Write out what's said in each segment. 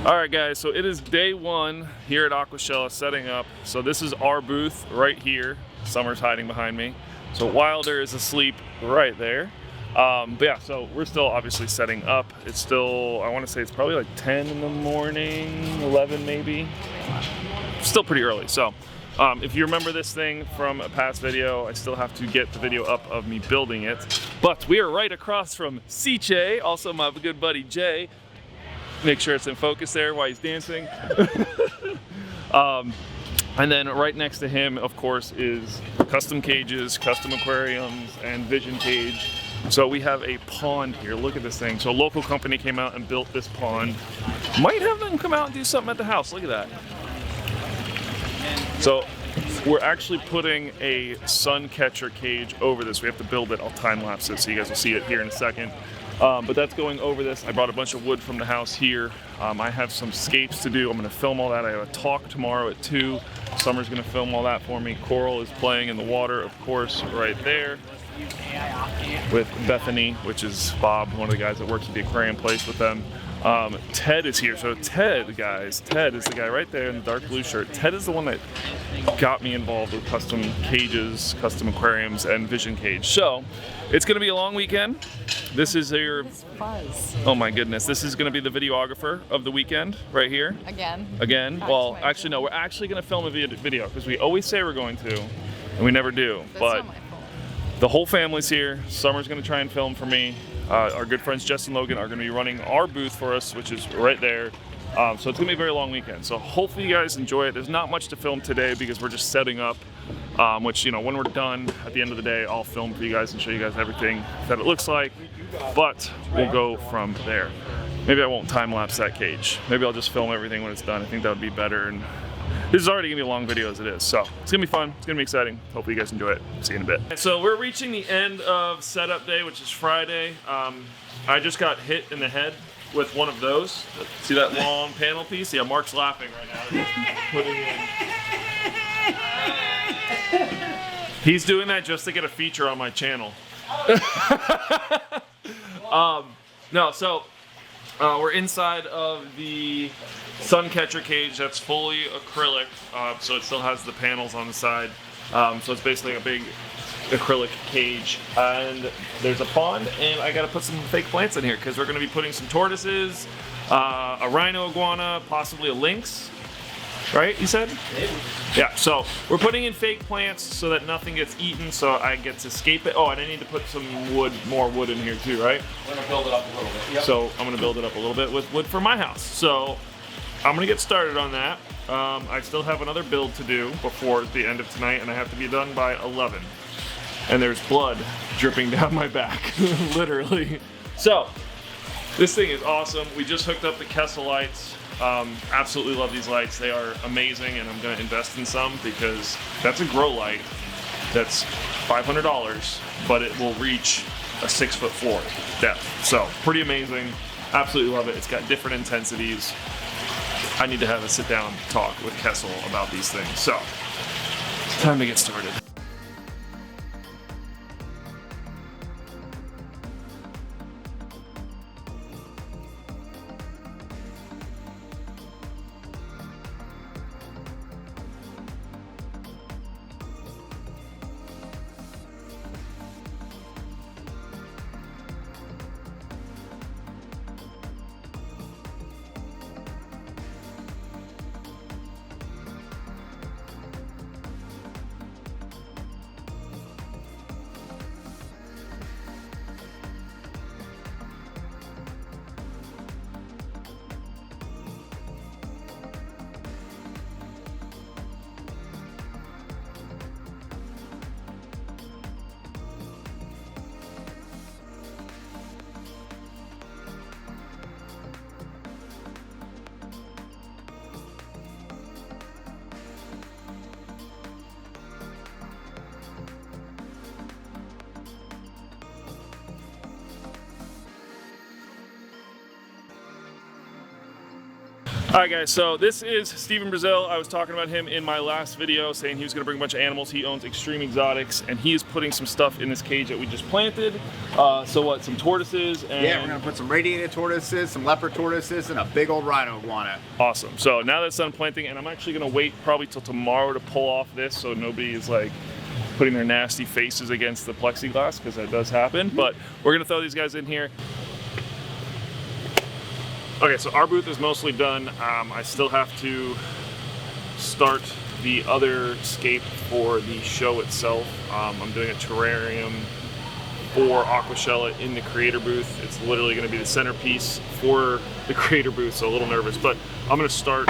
All right, guys, so it is day one here at Aquashlla setting up. So this is our booth right here. Summer's hiding behind me. So Wilder is asleep right there. But yeah, so we're still obviously setting up. It's still, I want to say it's probably like 10 in the morning, 11 maybe. Still pretty early. So if you remember this thing from a past video, I still have to get the video up of me building it. But we are right across from Ciche, also my good buddy Jay. Make sure it's in focus there while he's dancing. And then right next to him, of course, is custom cages, custom aquariums, and vision cage. So we have a pond here. Look at this thing. So a local company came out and built this pond. Might have them come out and do something at the house. Look at that. So we're actually putting a sun catcher cage over this. We have to build it. I'll time lapse it so you guys will see it here in a second. But that's going over this. I brought a bunch of wood from the house here. I have some scapes to do. I'm gonna film all that. I have a talk tomorrow at 2. Summer's gonna film all that for me. Coral is playing in the water, of course, right there with Bethany, which is Bob, one of the guys that works at the aquarium place with them. Ted is here. So Ted, guys, Ted is the guy right there in the dark blue shirt. Ted is the one that got me involved with custom cages, custom aquariums, and vision cage. So it's gonna be a long weekend. This is your, oh my goodness, this is gonna be the videographer of the weekend right here. Again. Well, actually no, we're actually gonna film a video because we always say we're going to, and we never do. But the whole family's here. Summer's gonna try and film for me. Our good friends Jess and Logan are gonna be running our booth for us, which is right there. So it's gonna be a very long weekend. So hopefully you guys enjoy it. There's not much to film today because we're just setting up, which, you know, when we're done at the end of the day, I'll film for you guys and show you guys everything that it looks like, but we'll go from there. Maybe I won't time lapse that cage. Maybe I'll just film everything when it's done. I think that would be better. And this is already gonna be a long video as it is. So it's gonna be fun, it's gonna be exciting. Hopefully you guys enjoy it. See you in a bit. So we're reaching the end of setup day, which is Friday. I just got hit in the head with one of those. See that long panel piece? Yeah, Mark's laughing right now. Putting in. He's doing that just to get a feature on my channel. No, so we're inside of the sun catcher cage that's fully acrylic, so it still has the panels on the side. So it's basically a big acrylic cage, and there's a pond, and I gotta put some fake plants in here because we're gonna be putting some tortoises, a rhino iguana, possibly a lynx, right, you said? Yeah, so we're putting in fake plants so that nothing gets eaten, so I get to escape it. Oh, and I need to put some wood, more wood in here too, right? We're gonna build it up a little bit. Yep. So I'm gonna build it up a little bit with wood for my house. So I'm gonna get started on that. I still have another build to do before the end of tonight, and I have to be done by 11. And there's blood dripping down my back, literally. So this thing is awesome. We just hooked up the Kessel lights. Absolutely love these lights. They are amazing, and I'm gonna invest in some because that's a grow light that's $500, but it will reach a 6'4" depth. So pretty amazing. Absolutely love it. It's got different intensities. I need to have a sit down talk with Kessel about these things. So it's time to get started. Alright guys, so this is Steven Brezil. I was talking about him in my last video, saying he was going to bring a bunch of animals. He owns Extreme Exotics, and he is putting some stuff in this cage that we just planted. So what, some tortoises? And yeah, we're going to put some radiated tortoises, some leopard tortoises, and a big old rhino iguana. Awesome. So now that's done planting, and I'm actually going to wait probably till tomorrow to pull off this so nobody is like putting their nasty faces against the plexiglass, because that does happen. But we're going to throw these guys in here. Okay, so our booth is mostly done. I still have to start the other scape for the show itself. I'm doing a terrarium for Aquashlla in the creator booth. It's literally going to be the centerpiece for the creator booth, so a little nervous. But I'm going to start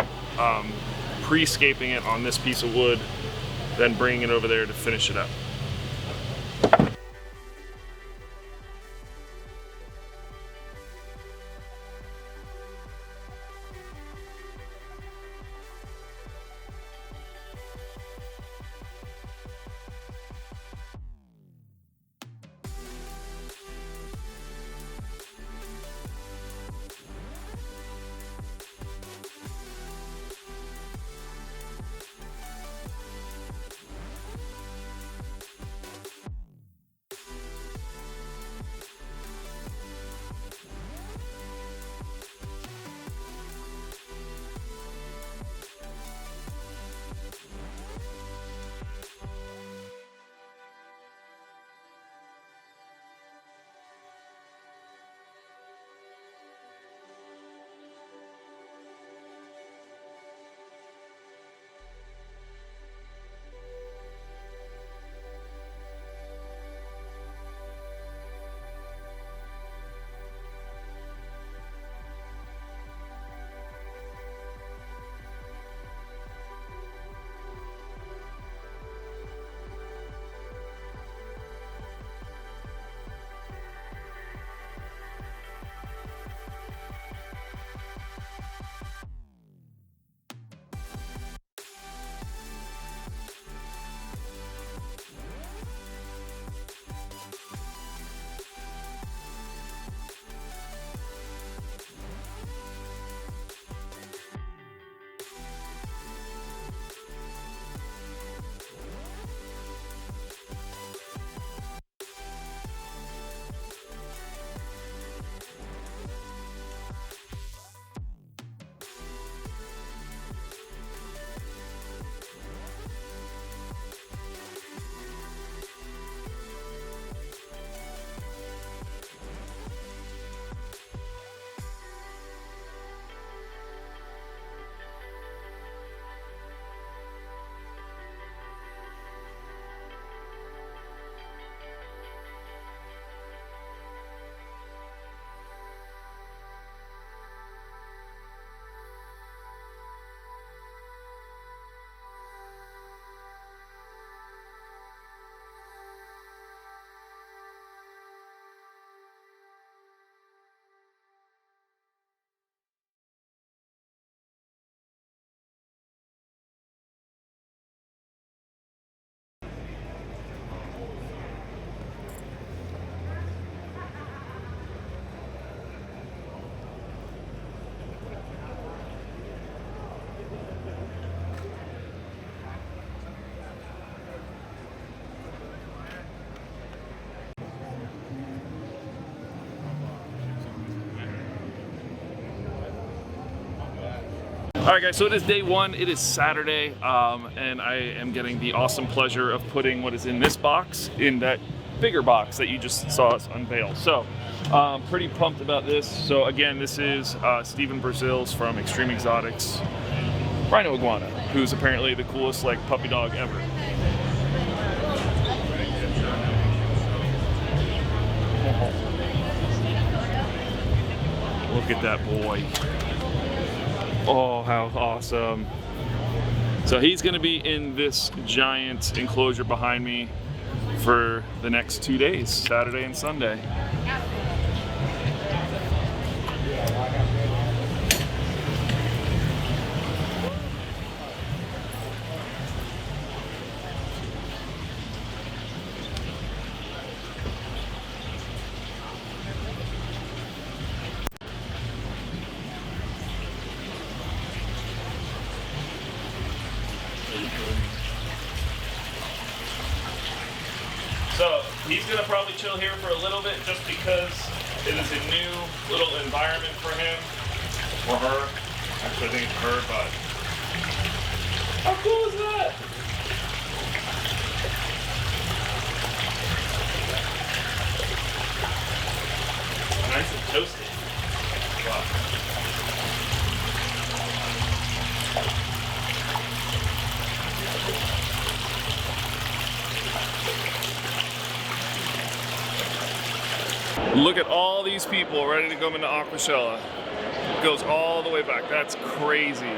pre-scaping it on this piece of wood, then bringing it over there to finish it up. Alright guys, so it is day one, it is Saturday, and I am getting the awesome pleasure of putting what is in this box in that bigger box that you just saw us unveil. So, pretty pumped about this. So again, this is Steven Brezil's from Extreme Exotics Rhino Iguana, who's apparently the coolest like puppy dog ever. Look at that boy. Oh, how awesome. So he's going to be in this giant enclosure behind me for the next 2 days, Saturday and Sunday. he's gonna probably chill here for a little bit just because it is a new little environment for him or her. Actually, I think it's her, but how cool is that? Nice and toasty. Wow. Look at all these people ready to go into Aquashlla. It goes all the way back. That's crazy.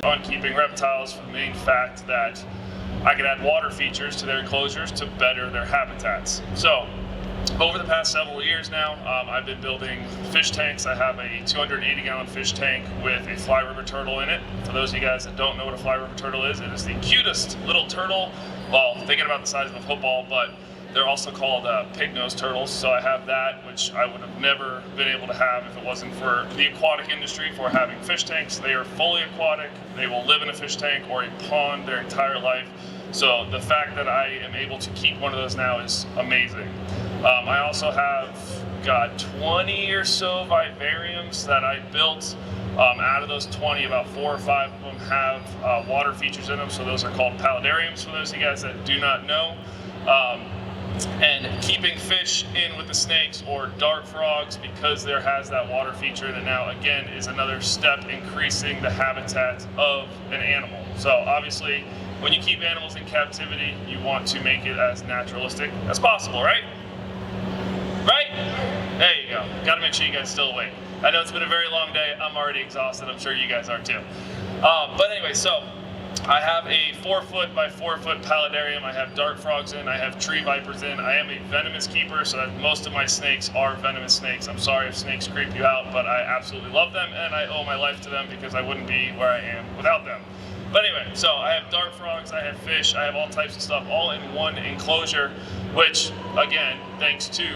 On keeping reptiles from the main fact that I could add water features to their enclosures to better their habitats. So over the past several years now, I've been building fish tanks. I have a 280-gallon fish tank with a fly river turtle in it. For those of you guys that don't know what a fly river turtle is, it is the cutest little turtle. Well, thinking about the size of a football, but they're also called pig-nosed turtles. So I have that, which I would have never been able to have if it wasn't for the aquatic industry for having fish tanks. They are fully aquatic. They will live in a fish tank or a pond their entire life. So the fact that I am able to keep one of those now is amazing. I also have got 20 or so vivariums that I built. Out of those 20, about 4 or 5 of them have water features in them. So those are called paludariums for those of you guys that do not know. And keeping fish in with the snakes or dart frogs, because there has that water feature in it now, again, is another step increasing the habitat of an animal. So obviously, when you keep animals in captivity, you want to make it as naturalistic as possible, right? Right? There you go. Gotta make sure you guys still awake. I know it's been a very long day. I'm already exhausted. I'm sure you guys are too. But anyway, so I have a 4-foot by 4-foot paludarium. I have dart frogs in. I have tree vipers in. I am a venomous keeper, so that most of my snakes are venomous snakes. I'm sorry if snakes creep you out, but I absolutely love them, and I owe my life to them because I wouldn't be where I am without them. But anyway, so I have dart frogs, I have fish, I have all types of stuff all in one enclosure, which, again, thanks to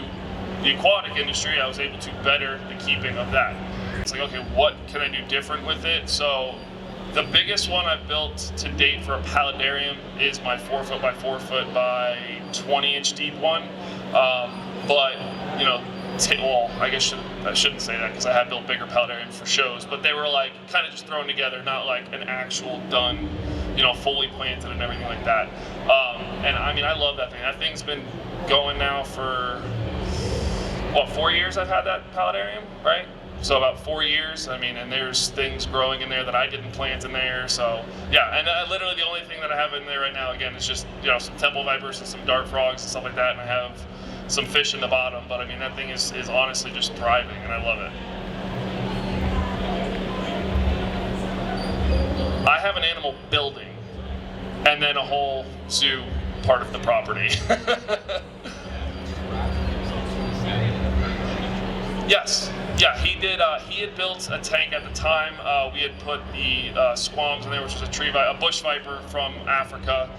the aquatic industry, I was able to better the keeping of that. It's like, okay, what can I do different with it? So the biggest one I've built to date for a paludarium is my 4-foot by 4-foot by 20-inch deep one. But, you know, well, I guess I shouldn't say that because I have built bigger paludariums for shows, but they were like kind of just thrown together, not like an actual done, you know, fully planted and everything like that. And I mean, I love that thing. That thing's been going now for, what, 4 years I've had that paludarium, right? So about 4 years, I mean, and there's things growing in there that I didn't plant in there. So yeah, and literally the only thing that I have in there right now, again, is just, you know, some temple vipers and some dart frogs and stuff like that, and I have some fish in the bottom. But I mean, that thing is honestly just thriving, and I love it. I have an animal building, and then a whole zoo part of the property. Yes, yeah, he did. He had built a tank at the time. We had put the squams in there, which was a bush viper from Africa.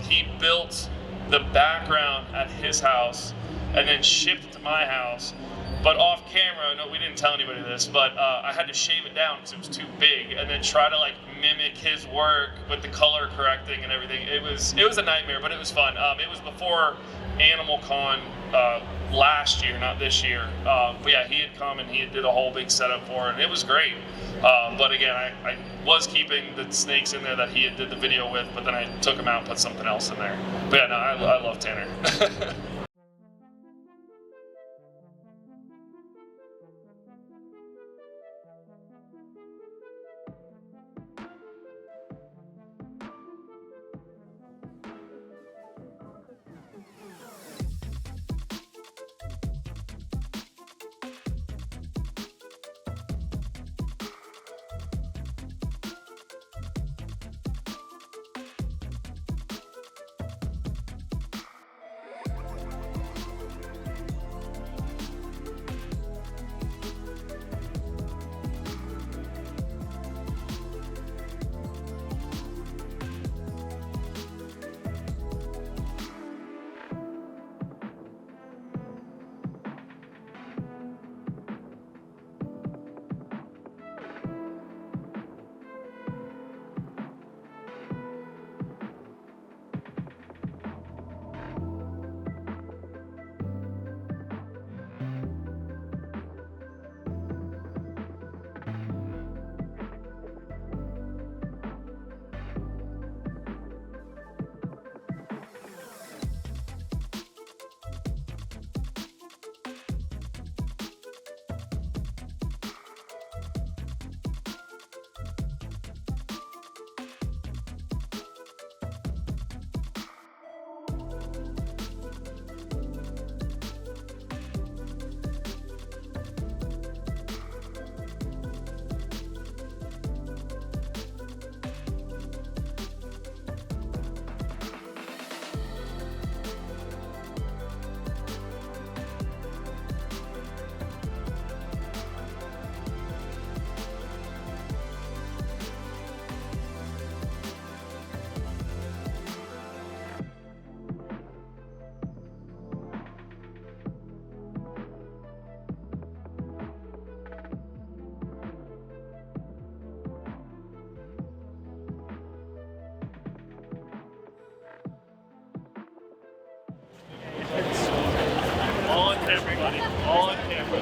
He built the background at his house and then shipped it to my house. But off camera, no, we didn't tell anybody this, but I had to shave it down because it was too big, and then try to like mimic his work with the color correcting and everything. It was a nightmare, but it was fun. It was before Animal Con last year, not this year. But yeah, he had come and he did a whole big setup for it, and it was great. But again, I was keeping the snakes in there that he had did the video with, but then I took them out and put something else in there. But yeah, no, I love Tanner. Everybody, all on camera.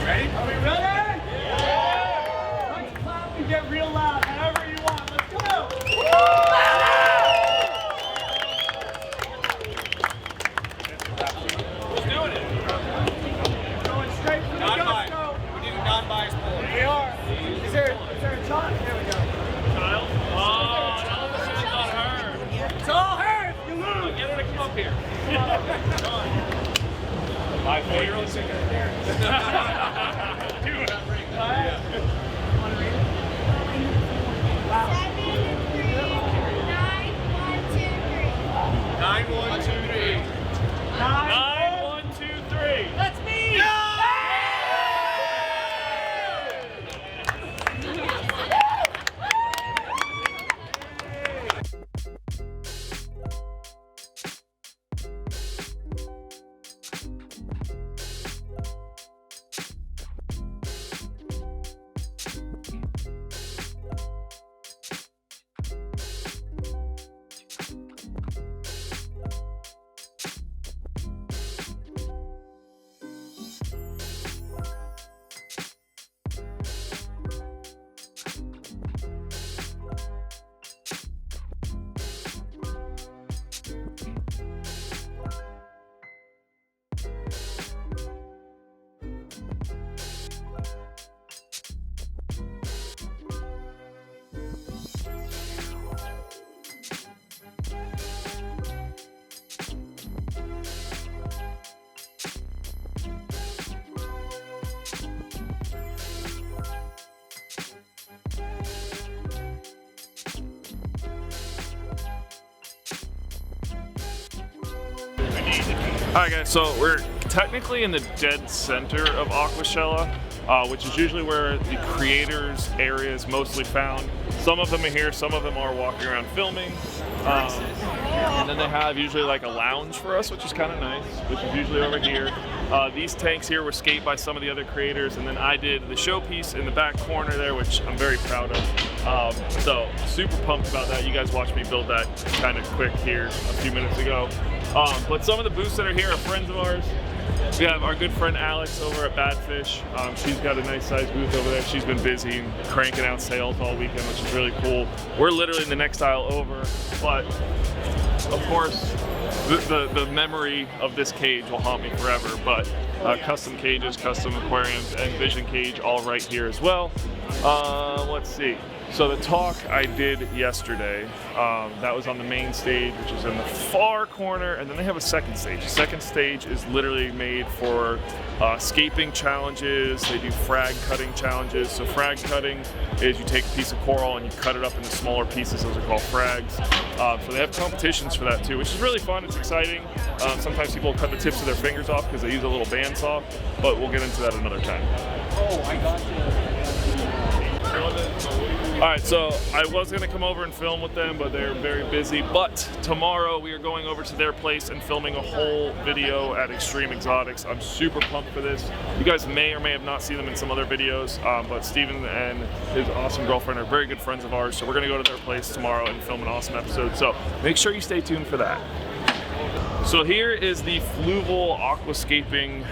Ready? Are we ready? Yeah! Let's clap and get real loud, however you want. Let's go! Who's doing it? Going straight for the gusto. We need a non-biased poll. We are. Is there a shot? There we go. Child? Oh, no, this is not her. It's all her if you lose. Get her to come up here. Come on. My 4-year-old sick of there. Do it. Yeah. Want to read it? Wow. 9, 1, 2, 3. 9, 1, 2, 3. That's me! Alright guys, so we're technically in the dead center of Aquashlla, which is usually where the creators' area is mostly found. Some of them are here, some of them are walking around filming. And then they have usually like a lounge for us, which is kind of nice, which is usually over here. These tanks here were scaped by some of the other creators, and then I did the showpiece in the back corner there, which I'm very proud of. So super pumped about that. You guys watched me build that kind of quick here a few minutes ago. But some of the booths that are here are friends of ours. We have our good friend Alex over at Badfish. She's got a nice sized booth over there. She's been busy and cranking out sales all weekend, which is really cool. We're literally in the next aisle over, but of course, the memory of this cage will haunt me forever. But custom cages, custom aquariums, and vision cage all right here as well. Let's see. So the talk I did yesterday, that was on the main stage, which is in the far corner, and then they have a second stage. The second stage is literally made for scaping challenges. They do frag cutting challenges. So frag cutting is you take a piece of coral and you cut it up into smaller pieces. Those are called frags. So they have competitions for that too, which is really fun. It's exciting. Sometimes people cut the tips of their fingers off because they use a little bandsaw, but we'll get into that another time. Oh, I got you. Alright, so I was going to come over and film with them, but they're very busy. But tomorrow we are going over to their place and filming a whole video at Extreme Exotics. I'm super pumped for this. You guys may or may have not seen them in some other videos, but Steven and his awesome girlfriend are very good friends of ours. So we're going to go to their place tomorrow and film an awesome episode. So make sure you stay tuned for that. So here is the Fluval Aquascaping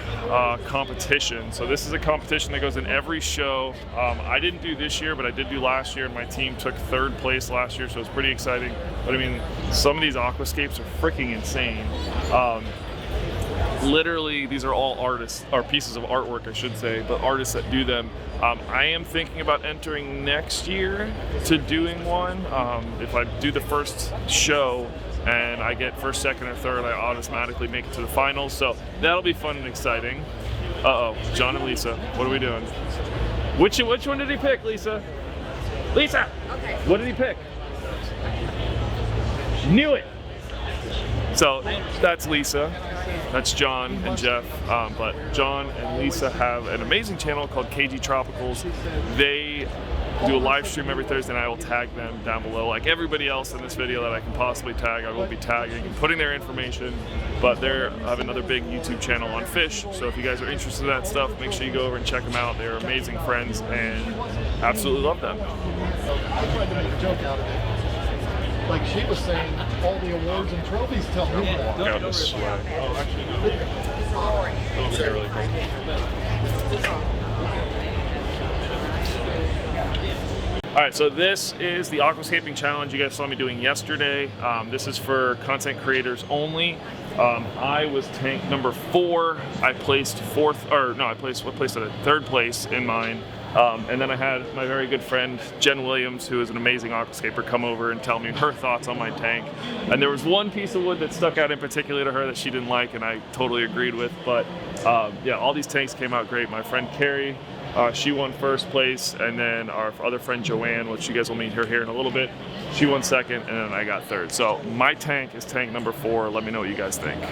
competition. So this is a competition that goes in every show. I didn't do this year, but I did do last year, and my team took 3rd place last year, so it's pretty exciting. But I mean, some of these aquascapes are freaking insane. Literally, these are all artists, or pieces of artwork, I should say, but artists that do them. I am thinking about entering next year to doing one. If I do the first show, and I get 1st, 2nd, or 3rd, I automatically make it to the finals. So that'll be fun and exciting. Uh-oh, John and Lisa, what are we doing? Which one did he pick, Lisa? Lisa! Okay. What did he pick? Knew it! So that's Lisa. That's John and Jeff. But John and Lisa have an amazing channel called KG Tropicals. They do a live stream every Thursday, and I will tag them down below. Like everybody else in this video that I can possibly tag, I will be tagging and putting their information. But they have another big YouTube channel on fish, so if you guys are interested in that stuff, make sure you go over and check them out. They're amazing friends and absolutely love them. I tried to make a joke out of it. Like she was saying, all the awards and trophies tell me more. Walk out this way. Oh, actually, no. Over here really quick. Alright, so this is the Aquascaping Challenge you guys saw me doing yesterday. This is for content creators only. I was tank number 4. I placed 4th, or no, I placed 3rd place in mine. And then I had my very good friend Jen Williams, who is an amazing aquascaper, come over and tell me her thoughts on my tank. And there was one piece of wood that stuck out in particular to her that she didn't like, and I totally agreed with. But yeah, all these tanks came out great. My friend Carrie, she won 1st place, and then our other friend Joanne, which you guys will meet her here in a little bit, she won 2nd, and then I got 3rd. So my tank is tank number 4. Let me know what you guys think.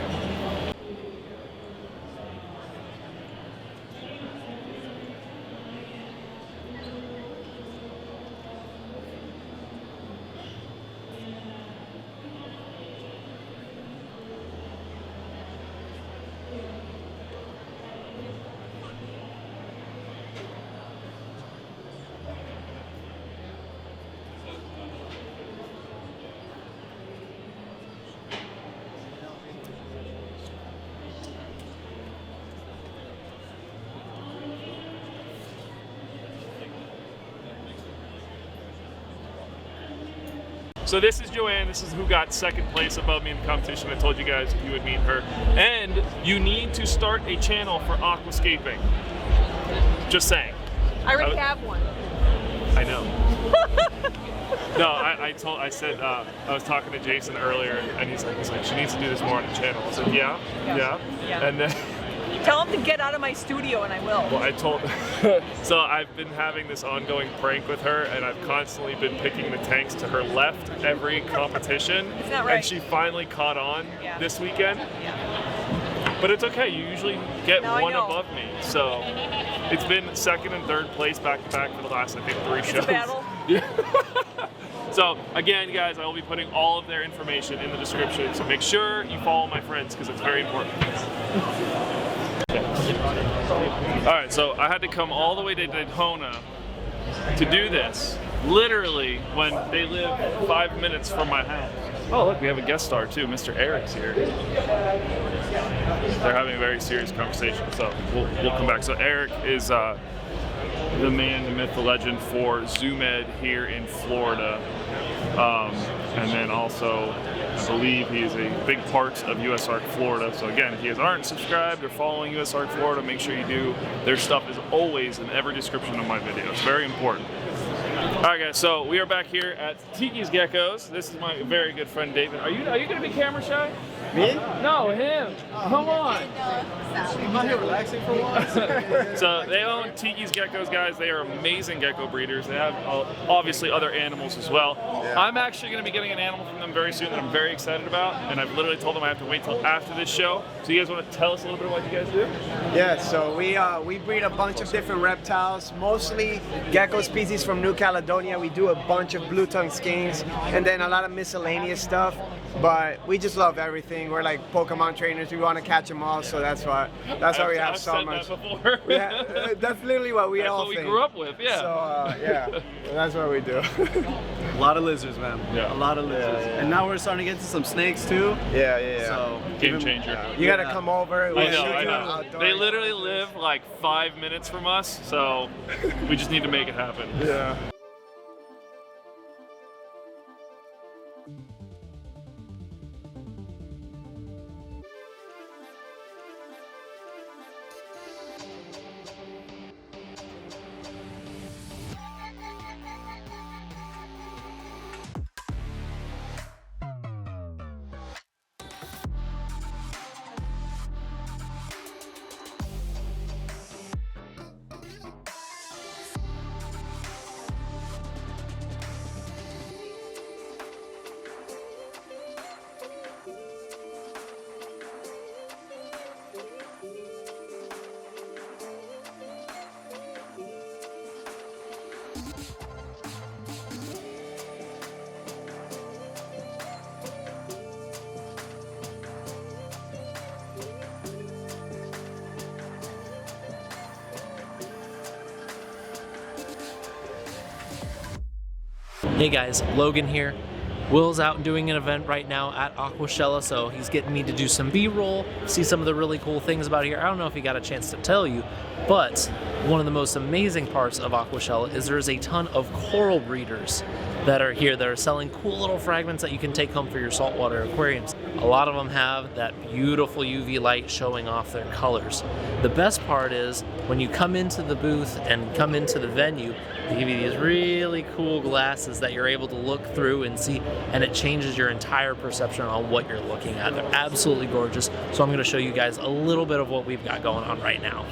So this is Joanne. This is who got 2nd place above me in the competition. I told you guys you would meet her. And you need to start a channel for aquascaping. Just saying. I already have one. I know. No, I was talking to Jason earlier, and he's like, she needs to do this more on the channel. I said, yeah. And then tell him to get out of my studio, and I will. Well, I told. So I've been having this ongoing prank with her, and I've constantly been picking the tanks to her left every competition. Isn't that right? And she finally caught on this weekend. Yeah. But it's okay. You usually get Now I one know. above me. So it's been second and third place back to back for the last, I think, 3 shows. It's a battle. Yeah. So again, guys, I will be putting all of their information in the description. So make sure you follow my friends because it's very important. All right, so I had to come all the way to Daytona to do this, literally when they live 5 minutes from my house. Oh, look, we have a guest star too. Mr. Eric's here. They're having a very serious conversation, so we'll come back. So Eric is the man, the myth, the legend for Zoom Ed here in Florida. And then also, I believe he is a big part of USArk Florida. So again, if you guys aren't subscribed or following USArk Florida, make sure you do. Their stuff is always in every description of my video. It's very important. All right, guys. So we are back here at Tikis Geckos. This is my very good friend David. Are you going to be camera shy? Me? No, him. Come on. I'm not here relaxing for once. So they own Tikis Geckos, guys. They are amazing gecko breeders. They have obviously other animals as well. Yeah. I'm actually going to be getting an animal from them very soon that I'm very excited about, and I've literally told them I have to wait till after this show. So you guys want to tell us a little bit about what you guys do? Yeah, so we breed a bunch of different reptiles, mostly gecko species from New Caledonia. We do a bunch of blue-tongue skinks and then a lot of miscellaneous stuff. But we just love everything. We're like Pokemon trainers. We want to catch them all, so that's why we have I've so said much. that before. Yeah, that's literally what we That's all what we think. grew up with. Yeah. So yeah, that's what we do. A lot of lizards, man. Yeah. A lot of lizards. yeah. And now we're starting to get to some snakes too. Yeah. So Game changer. You gotta come over. I We'll know, show I you know. outdoor They literally live like 5 minutes from us, so we just need to make it happen. Yeah. Hey guys, Logan here. Will's out doing an event right now at Aquashlla, so he's getting me to do some B-roll, see some of the really cool things about here. I don't know if he got a chance to tell you, but one of the most amazing parts of Aquashlla is there's a ton of coral breeders that are here that are selling cool little fragments that you can take home for your saltwater aquariums. A lot of them have that beautiful UV light showing off their colors. The best part is when you come into the booth and come into the venue, they give you these really cool glasses that you're able to look through and see, and it changes your entire perception on what you're looking at. They're absolutely gorgeous. So I'm going to show you guys a little bit of what we've got going on right now.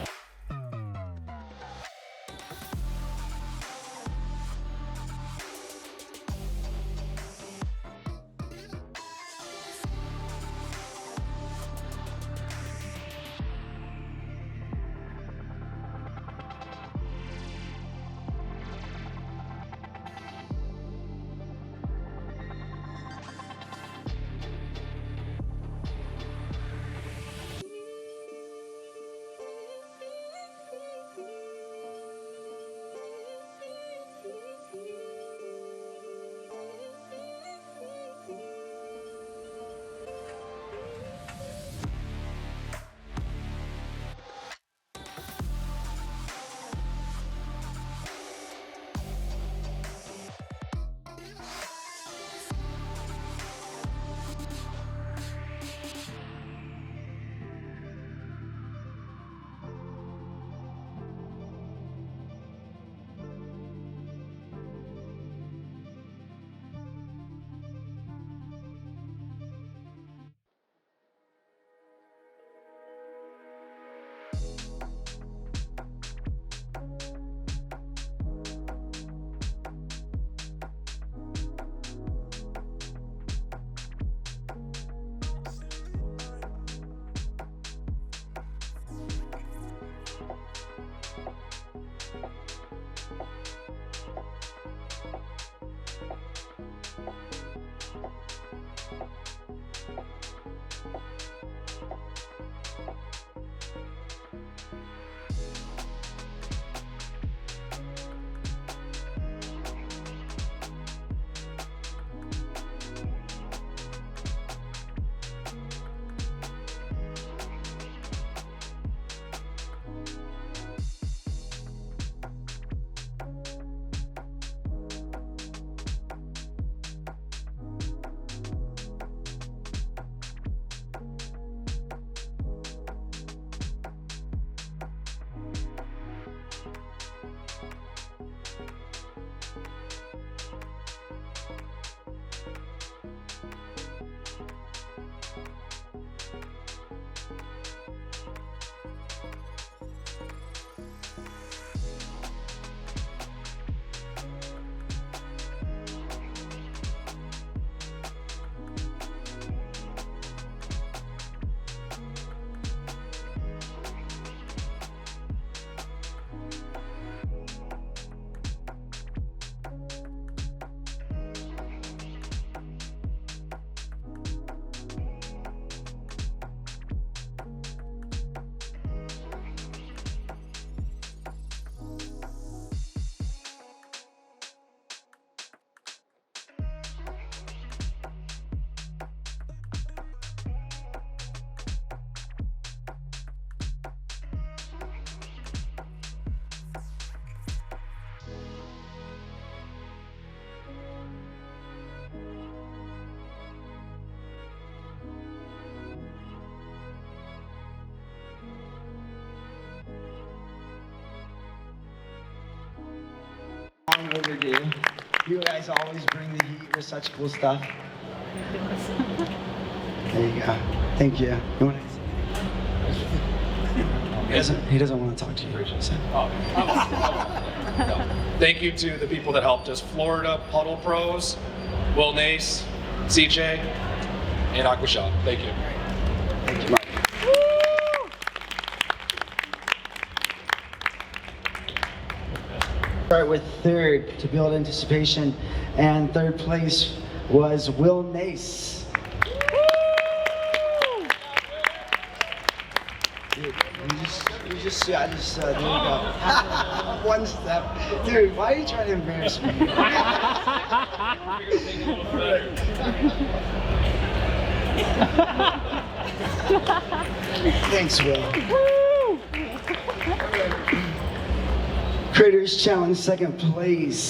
long overdue. You guys always bring the heat with such cool stuff. There you go. Thank you. You want to... He doesn't want to talk to you. So. Thank you to the people that helped us. Florida Puddle Pros, Will Nace, CJ, and Aquashalla. Thank you. Thank you, Mark. Start with third to build anticipation, and third place was Will Nace. Dude, you just there you go. One step. Dude, why are you trying to embarrass me? Thanks, Will. Critters Challenge, second place.